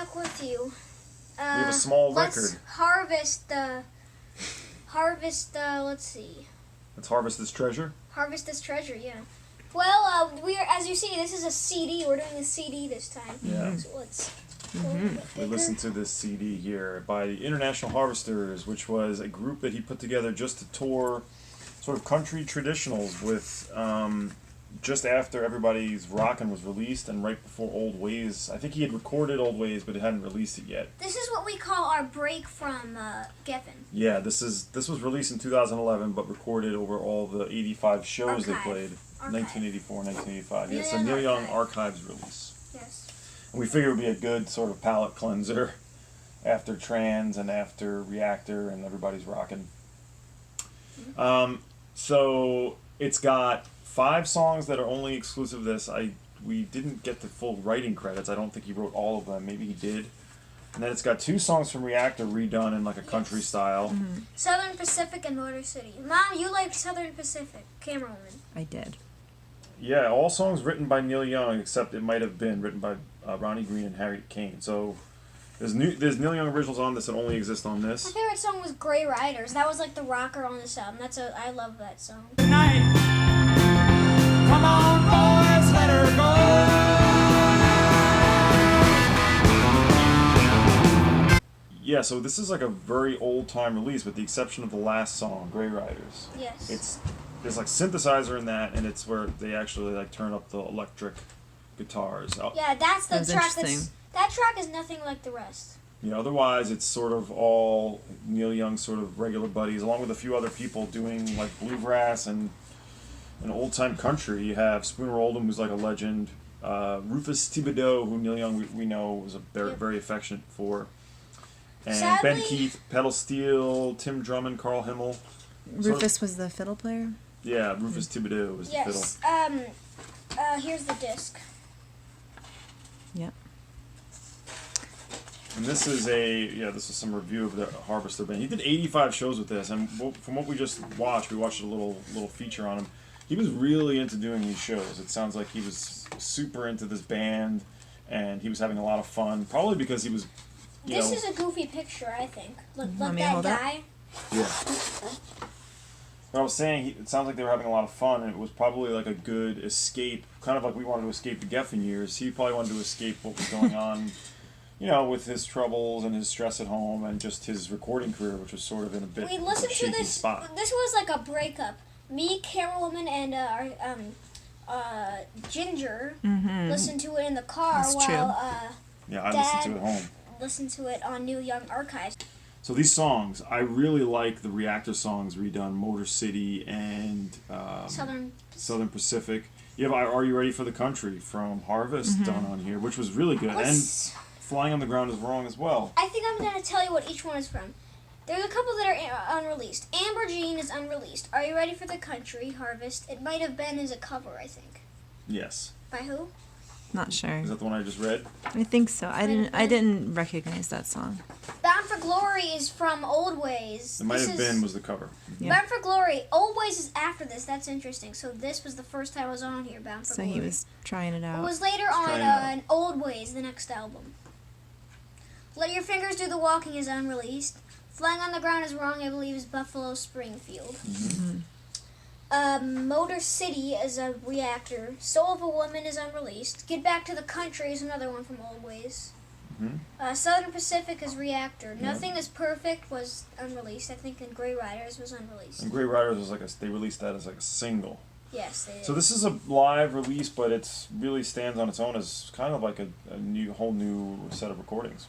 back with you. We have a small let's record. Let's see. Let's harvest this treasure. Harvest this treasure, yeah. Well, as you see, this is a CD. We're doing a CD this time. Yeah. So let's We listened to this CD here by the International Harvesters, which was a group that he put together just to tour sort of country traditionals with just after Everybody's Rockin' was released and right before Old Ways. I think he had recorded Old Ways, but he hadn't released it yet. This is what we call our break from Geffen. Yeah, this was released in 2011, but recorded over all the 85 shows they played. 1984, 1985. Yeah, so Neil Young Archives release. Yes. And we figured it would be a good sort of palate cleanser after Trans and after Reactor and Everybody's Rockin'. So it's got 5 songs that are only exclusive to this. We didn't get the full writing credits. I don't think he wrote all of them. Maybe he did. And then it's got 2 songs from Reactor redone in like a country style. Southern Pacific and Motor City. Mom, you like Southern Pacific. Camerawoman. I did. Yeah, all songs written by Neil Young, except it might have been written by Ronnie Green and Harriet Kane. So there's Neil Young originals on this that only exist on My this. favorite song was Grey Riders. That was like the rocker on this album. I love that song. Tonight, come on, boys, let her go. Yeah, so this is like a very old-time release with the exception of the last song, Grey Riders. Yes. There's like synthesizer in that, and it's where they actually like turn up the electric guitars. Yeah, that's the That's track. interesting. That track is nothing like the rest. You know, otherwise it's sort of all Neil Young's sort of regular buddies, along with a few other people doing like bluegrass and old-time country. You have Spooner Oldham, who's like a legend. Rufus Thibodeau, who Neil Young we know was very affectionate for. And Sadly, Ben Keith, pedal steel, Tim Drummond, Carl Himmel. Rufus was the fiddle player? Yeah, Rufus Thibodeau was the fiddle. yes. Here's the disc. Yep. And this is some review of the Harvester Band. He did 85 shows with this, and from what we just watched, we watched a little feature on him. He was really into doing these shows. It sounds like he was super into this band, and he was having a lot of fun. Probably because he was, This is a goofy picture, I think. Look Want me to that hold it? guy. Yeah. But I was saying, it sounds like they were having a lot of fun, and it was probably like a good escape, kind of like we wanted to escape the Geffen years. He probably wanted to escape what was going on, with his troubles and his stress at home, and just his recording career, which was sort of in a bit We of a listened to shaky this. spot. This was like a breakup. Me, Camerawoman, and Ginger listened to it in the car That's while Yeah, I Dad listened to it at home. listened to it on Neil Young Archives. So these songs, I really like the Reactor songs redone, Motor City and Southern Pacific. You have Are You Ready for the Country from Harvest done on here, which was really good. And Flying on the Ground is Wrong as well. I think I'm going to tell you what each one is from. There's a couple that are unreleased. Amber Jean is unreleased. Are You Ready for the Country, Harvest. It might have been as a cover, I think. Yes. By who? Not sure. Is that the one I just read? I think so. I didn't recognize that song. Bound for Glory is from Old Ways. It might have been was the cover. Yeah. Bound for Glory. Old Ways is after this. That's interesting. So this was the first time I was on here, Bound for So Glory. he was trying it It out. was later on trying it out. in Old Ways, the next album. Let Your Fingers Do the Walking is unreleased. Flying on the Ground is Wrong, I believe, is Buffalo Springfield. Motor City is a Reactor. Soul of a Woman is unreleased. Get Back to the Country is another one from Old Ways. Southern Pacific is Reactor. Nothing is Perfect was unreleased. I think, and Grey Riders was unreleased. And Grey Riders was they released that as like a single. Yes, they did. So this is a live release, but it's really stands on its own as kind of like a whole new set of recordings.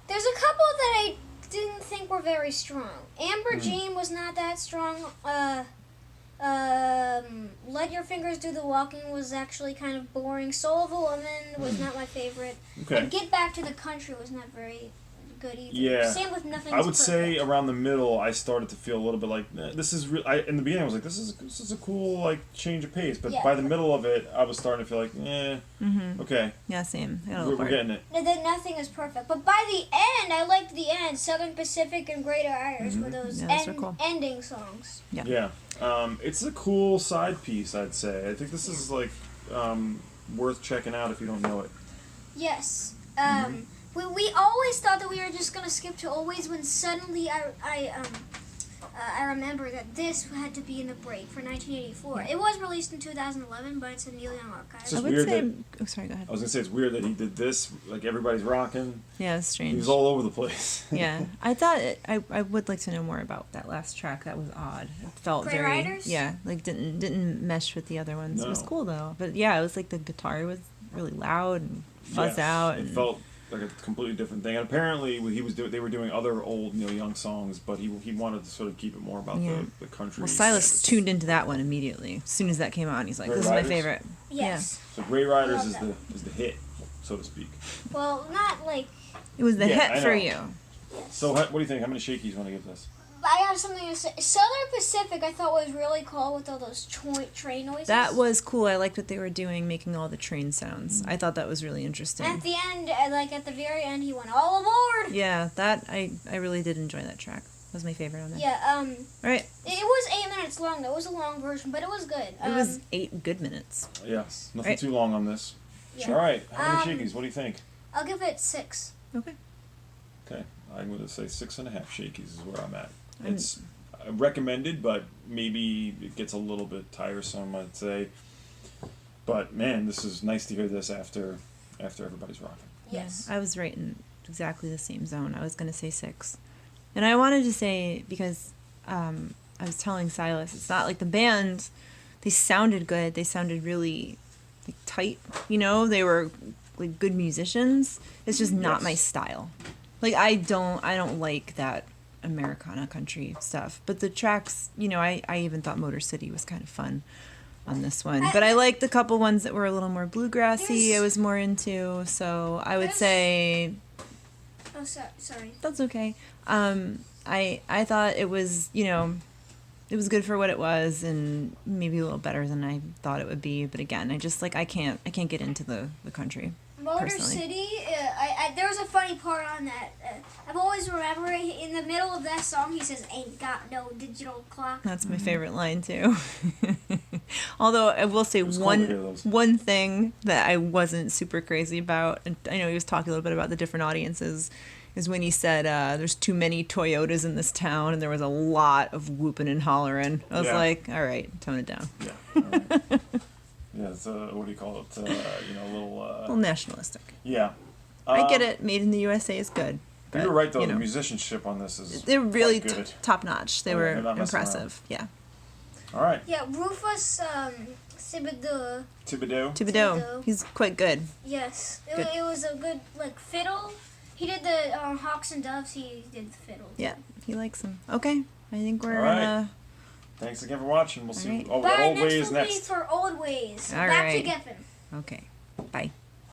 There's a couple that I didn't think were very strong. Amber Jean was not that strong. Let Your Fingers Do the Walking was actually kind of boring. Soul of a Woman was not my favorite. Okay. And Get Back to the Country was not very good either. Yeah. Same with Nothing I is would say Perfect. around the middle, I started to feel a little bit like this is. In the beginning, I was like, this is a cool like change of pace. But Yeah. by the middle of it, I was starting to feel like, okay, Yeah, same. I got a we're little bored. getting it. No, then Nothing is Perfect. But by the end, I liked the end. Southern Pacific and Greater Irish were those Yeah, those are cool. ending songs. Yeah, it's a cool side piece, I'd say. I think this is like worth checking out if you don't know it. Yes. We always thought that we were just gonna skip to Always when suddenly I remember that this had to be in the break for 1984. It was released in 2011, but it's a Neil Young archive. It's I just would weird say. that- Oh, sorry. Go ahead. I was gonna say it's weird that he did this. Like everybody's rocking. Yeah, it's He strange. was all over the place. Yeah, I thought I would like to know more about that last track. That was odd. It felt Grey very Riders? yeah, like didn't mesh with the other ones. It was No. cool though. But yeah, it was like the guitar was really loud and fuzz Yes, out. It And, felt like a completely different thing. And apparently, they were doing other old Neil Young songs, but he wanted to sort of keep it more about Yeah. the country. well, Silas standards. tuned into that one immediately. As soon as that came on, he's like, Grey "This is my Riders? favorite." Yes. So Grey Riders Love is that. the hit, so to speak. Well, not like. It was the Yeah, I hit for know. you. So what do you think? How many shakies you want to give this? I have something to say. Southern Pacific, I thought was really cool with all those train noises. That was cool. I liked what they were doing, making all the train sounds. I thought that was really interesting. At the end, like at the very end, he went all aboard. Yeah, that I really did enjoy that track. That was my favorite on there. Yeah. All right, It was 8 minutes long. That was a long version, but it was good. it was 8 good minutes. Yes, nothing Right. too long on this. Yeah. All right, how many Um, shakies? What do you think? I'll give it 6. Okay. Okay, I'm going to say 6.5 shakies is where I'm at. I'm- It's recommended, but maybe it gets a little bit tiresome, I'd say. But man, this is nice to hear this after everybody's rocking. Yes. Yeah, I was right in exactly the same zone. I was going to say 6. And I wanted to say, because I was telling Silas, it's not like the band, they sounded good. They sounded really like, tight, you know? They were like good musicians. It's just not Yes. my style. Like, I don't like that Americana country stuff. But the tracks, you know, I even thought Motor City was kind of fun on this one. But I liked the couple ones that were a little more bluegrassy. There's- I was more into. So I would There's- say Oh, sorry. that's okay. I thought it was, you know, it was good for what it was, and maybe a little better than I thought it would be. But again, I just like I can't get into the country. Motor Personally. City, there was a funny part on that. I've always remembered in the middle of that song, he says, "Ain't got no digital clock." That's my favorite line too. Although I will say was cool to hear those. one thing that I wasn't super crazy about, and I know he was talking a little bit about the different audiences, is when he said there's too many Toyotas in this town, and there was a lot of whooping and hollering. I was Yeah. like, all right, tone it down. Yeah. All right. Yeah, it's what do you call it? You know, a little. A little nationalistic. Yeah. I get it. Made in the USA is good. You but, were right though. you The know, musicianship on this is. they're really quite good. top notch. They Oh, were they're not messing around. impressive. Yeah. All right, Yeah, Rufus Thibodeau. Thibodeau. Thibodeau. Thibodeau. He's quite good. Yes, Good. it was a good fiddle. He did the Hawks and Doves. He did the fiddle. Yeah, he likes them. Okay, I think we're All right. gonna. Thanks again for watching. We'll see. All right. Oh, we got Bye. Old Next Ways will be next. for Old Ways. All Back right. to Geffen. Okay, bye.